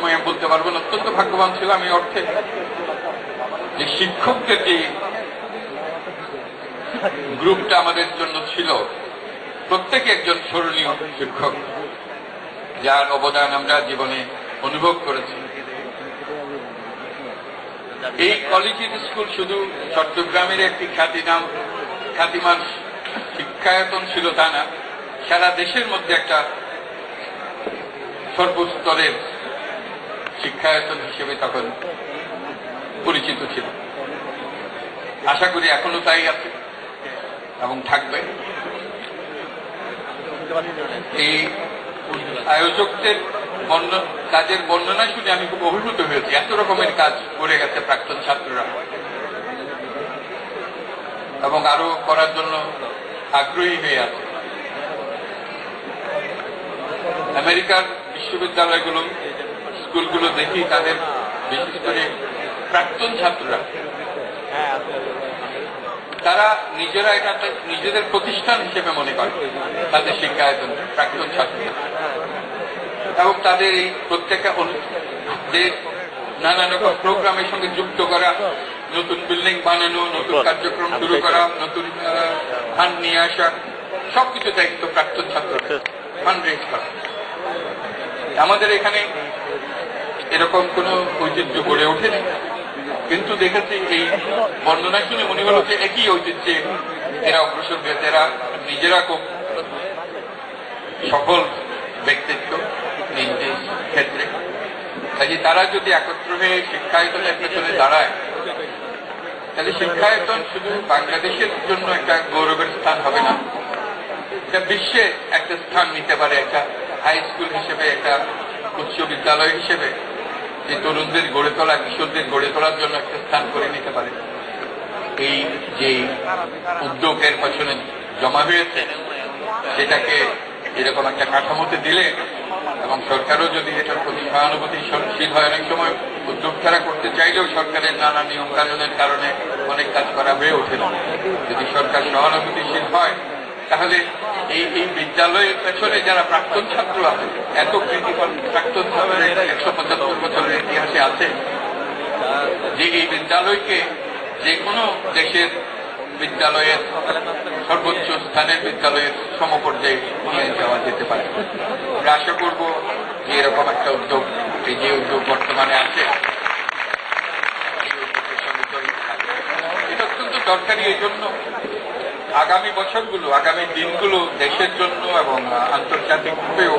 সময় আমি বলতে পারবো না, অত্যন্ত ভাগ্যবান ছিলাম এই অর্থে যে শিক্ষকদের যে গ্রুপটা আমাদের জন্য ছিল, প্রত্যেকে একজন স্মরণীয় শিক্ষক যার অবদান আমরা জীবনে অনুভব করেছি। এই কলেজিয়েট স্কুল শুধু চট্টগ্রামের একটি খ্যাতিমান শিক্ষায়তন ছিল তা না, সারা দেশের মধ্যে একটা সর্বস্তরের শিক্ষায়তন হিসেবে তখন পরিচিত ছিল। আশা করি এখনো তাই আছে এবং থাকবে। এই আয়োজকদের কাজের বর্ণনা শুনে আমি খুব অভিভূত হয়েছি। এত রকমের কাজ করে গেছে প্রাক্তন ছাত্ররা এবং আরো করার জন্য আগ্রহী হয়ে আছে। আমেরিকার বিশ্ববিদ্যালয়গুলো, স্কুলগুলো দেখি তাদের বিশেষ করে প্রাক্তন ছাত্ররা তারা নিজেরা এটা নিজেদের প্রতিষ্ঠান হিসেবে মনে করে তাদের শিক্ষায়তন প্রাক্তন ছাত্ররা, এবং তাদের এই প্রত্যেকটা নানা রকম প্রোগ্রামের সঙ্গে যুক্ত করা, নতুন বিল্ডিং বানানো, নতুন কার্যক্রম শুরু করা, নতুন ফান্ড নিয়ে আসা, সবকিছু দায়িত্ব প্রাক্তন ছাত্রদের ফান্ড রেজ করা। আমাদের এখানে এরকম কোন ঐতিহ্য গড়ে ওঠেনি, কিন্তু দেখেছি এই বর্ণনা শুনে মনে হল যে একই ঐতিহ্যে এরা অগ্রসর হয়েছে। এরা নিজেরা খুব সফল ব্যক্তিত্ব নিজ নিজ ক্ষেত্রে। কাজে তারা যদি একত্র হয়ে শিক্ষায়তনের পেছনে দাঁড়ায়, তাহলে শিক্ষায়তন শুধু বাংলাদেশের জন্য একটা গৌরবের স্থান হবে না, এটা বিশ্বে একটা স্থান নিতে পারে। একটা হাই স্কুল হিসেবে, একটা উচ্চ বিদ্যালয় হিসেবে যে তরুণদের গড়ে তোলা, কিশোরদের গড়ে তোলার জন্য একটা স্থান করে নিতে পারে। এই যে উদ্যোগের পেছনে জমা হয়েছে সেটাকে এরকম একটা কাঠামোতে দিলে, এবং সরকারও যদি এটার প্রতি সহানুভূতিশীল হয়, অনেক সময় উদ্যোক্তারা করতে চাইলেও সরকারের নানা নিয়ম কানুনের কারণে অনেক কাজ করা হয়ে ওঠে না। যদি সরকার সহানুভূতিশীল হয়, তাহলে এই বিদ্যালয়ের পেছনে যারা প্রাক্তন ছাত্র আছে, এত কৃতিকর প্রাক্তন ছাত্রের 175 বছরের ইতিহাসে আছে, যে এই বিদ্যালয়কে যে কোনো দেশের বিদ্যালয়ের সর্বোচ্চ স্থানের বিদ্যালয়ের সমপর্যায়ে নিয়ে যাওয়া যেতে পারে। আমরা আশা করব যে এরকম একটা উদ্যোগ, এই যে উদ্যোগ বর্তমানে আছে, এই উদ্যোগের সঙ্গে জড়িত থাকবে। এটা অত্যন্ত দরকারি। এই জন্য আগামী বছরগুলো, আগামী দিনগুলো দেশের জন্য এবং আন্তর্জাতিকভাবেও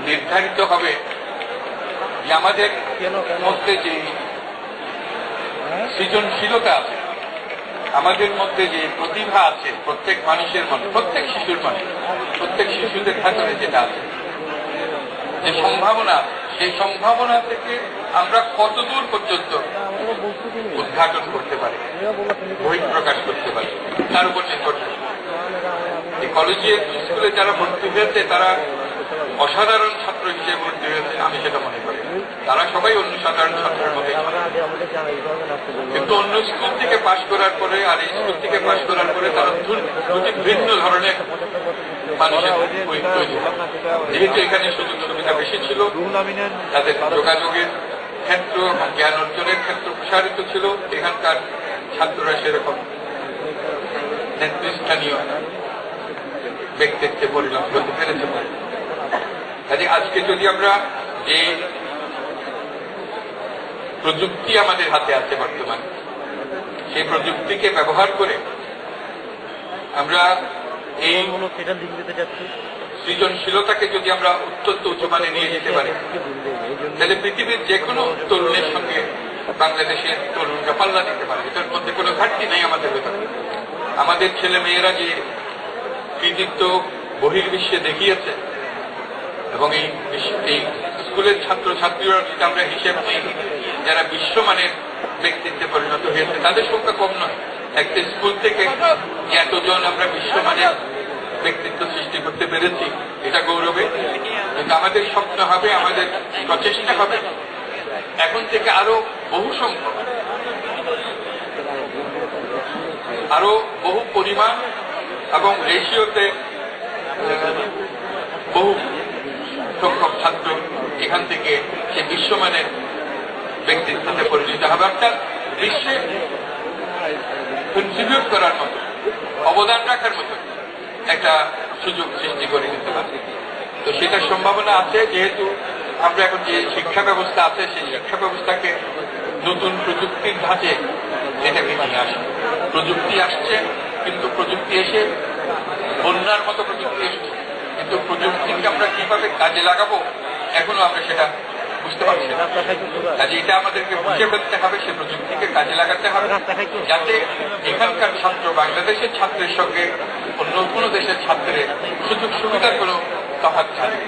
নির্ধারিত হবে যে আমাদের মধ্যে যে সৃজনশীলতা আছে, আমাদের মধ্যে যে প্রতিভা আছে, প্রত্যেক মানুষের মধ্যে, প্রত্যেক শিশুর মধ্যে, প্রত্যেক শিশুদের ভেতরে যেটা আছে, যে সম্ভাবনা, সেই সম্ভাবনা থেকে আমরা কতদূর পর্যন্ত উদ্ঘাটন করতে পারি, বহিঃপ্রকাশ করতে পারি, তার উপর নির্ভর করে। এই কলেজিয়েট স্কুলে যারা ভর্তি হয়েছে তারা অসাধারণ ছাত্র হিসেবে ভর্তি হয়েছে, আমি সেটা মনে করি। তারা সবাই অন্য সাধারণ ছাত্রের মধ্যে, কিন্তু অন্য স্কুল থেকে পাশ করার পরে আর এই স্কুল থেকে পাশ করার পরে তারা দুটি ভিন্ন ধরনের মানুষের তৈরি। যেহেতু এখানে সুযোগ সুবিধা বেশি ছিল, তাদের যোগাযোগের ক্ষেত্র এবং জ্ঞান অর্জনের ক্ষেত্র প্রসারিত ছিল, এখানকার ছাত্ররা সেরকম নেতৃস্থানীয় ব্যক্তিত্বে পরিণত হতে পেরেছে। কাজে আজকে যদি আমরা যে প্রযুক্তি আমাদের হাতে আছে বর্তমানে, সেই প্রযুক্তিকে ব্যবহার করে আমরা এই সৃজনশীলতাকে যদি আমরা অত্যন্ত উচ্চমানে নিয়ে যেতে পারি, তাহলে পৃথিবীর যে কোনো তরুণের সঙ্গে বাংলাদেশের তরুণরা পাল্লা দিতে পারে। এটার মধ্যে কোনো ঘাটতি নেই আমাদের ভেতরে। আমাদের ছেলে মেয়েরা যে কৃতিত্ব বহির্বিশ্বে দেখিয়েছে, এবং এই স্কুলের ছাত্রছাত্রীরা যদি আমরা হিসেব নিই, যারা বিশ্বমানের ব্যক্তিত্বে পরিণত হয়েছে, তাদের সংখ্যা কম নয়। একটা স্কুল থেকে এতজন আমরা বিশ্বমানের ব্যক্তিত্ব সৃষ্টি করতে পেরেছি, এটা গৌরবে। কিন্তু আমাদের স্বপ্ন হবে, আমাদের প্রচেষ্টা হবে এখন থেকে আরো বহু সংখ্যক, আরো বহু পরিমাণ এবং রেশিওতে বহু সংখ্যক ছাত্র এখান থেকে সে বিশ্বমানের ব্যক্তিত্বে পরিচিত হবে, অর্থাৎ বিশ্বে কন্ট্রিবিউট করার মতো, অবদান রাখার মতো একটা সুযোগ সৃষ্টি করে দিতে পারে। তো সেটার সম্ভাবনা আছে, যেহেতু আমরা এখন যে শিক্ষা ব্যবস্থা আছে সেই শিক্ষা ব্যবস্থাকে নতুন প্রযুক্তির ধাঁচে এটাকে নিয়ে আসে। প্রযুক্তি আসছে, কিন্তু প্রযুক্তি এসে বন্যার মতো প্রযুক্তি এসছে, কিন্তু প্রযুক্তিকে আমরা কিভাবে কাজে লাগাবো এখনো আমরা সেটা বুঝতে পারছি না। কাজে এটা আমাদেরকে বুঝে ফেলতে হবে, সে প্রযুক্তিকে কাজে লাগাতে হবে, যাতে এখানকার ছাত্র বাংলাদেশের ছাত্রের সঙ্গে অন্য কোনো দেশের ছাত্রের সুযোগ সুবিধার কোনো তফাৎ থাকে।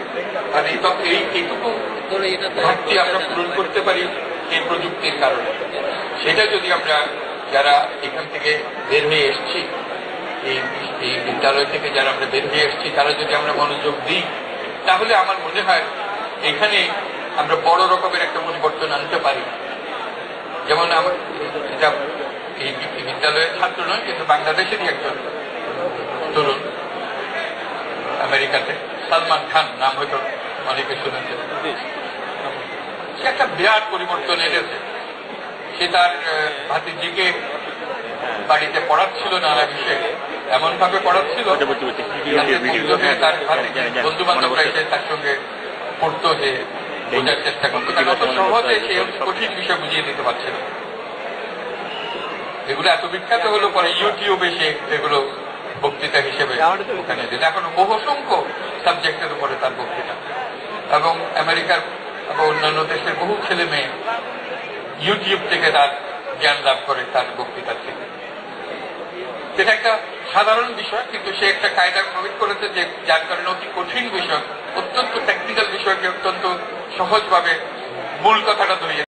আর এইটুকু ঘাটতি আমরা পূরণ করতে পারি এই প্রযুক্তির কারণে। সেটা যদি আমরা যারা এখান থেকে বের হয়ে এসছি, এই বিদ্যালয় থেকে যারা আমরা বের হয়ে এসছি, তারা যদি আমরা মনোযোগ দিই, তাহলে আমার মনে হয় এখানে আমরা বড় রকমের একটা পরিবর্তন আনতে পারি। যেমন এটা এই বিদ্যালয়ের ছাত্র নয়, কিন্তু বাংলাদেশেরই একজন তরুণ, আমেরিকাতে সালমান খান নাম হয়তো অনেকে শুনেছেন, সে একটা বিরাট পরিবর্তন এনেছে। সে তার ভাতিজিকে বাড়িতে পড়াচ্ছিল নানা বিষয়ে, এমন ভাবে পড়াচ্ছিল তার বন্ধু বান্ধবরা এসে তার সঙ্গে পড়তো, যে বোঝার চেষ্টা করতো, কত সহজে সে কঠিন বিষয় বুঝিয়ে দিতে পারছে না। এগুলো এত বিখ্যাত হলো, পরে ইউটিউবে সে এগুলো বক্তৃতা হিসেবে ওখানে দিল। এখন বহু অসংখ্য সাবজেক্টের উপরে তার বক্তৃতা, এবং আমেরিকার এবং অন্যান্য দেশের বহু ছেলে মেয়ে ইউটিউব থেকে তার জ্ঞান লাভ করে তার বক্তৃতার থেকে। এটা একটা সাধারণ বিষয়, কিন্তু সে একটা কায়দা প্রয়োগ করেছে, যে যার কারণে অতি কঠিন বিষয়, অত্যন্ত টেকনিক্যাল বিষয়কে অত্যন্ত সহজভাবে মূল কথাটা ধরিয়ে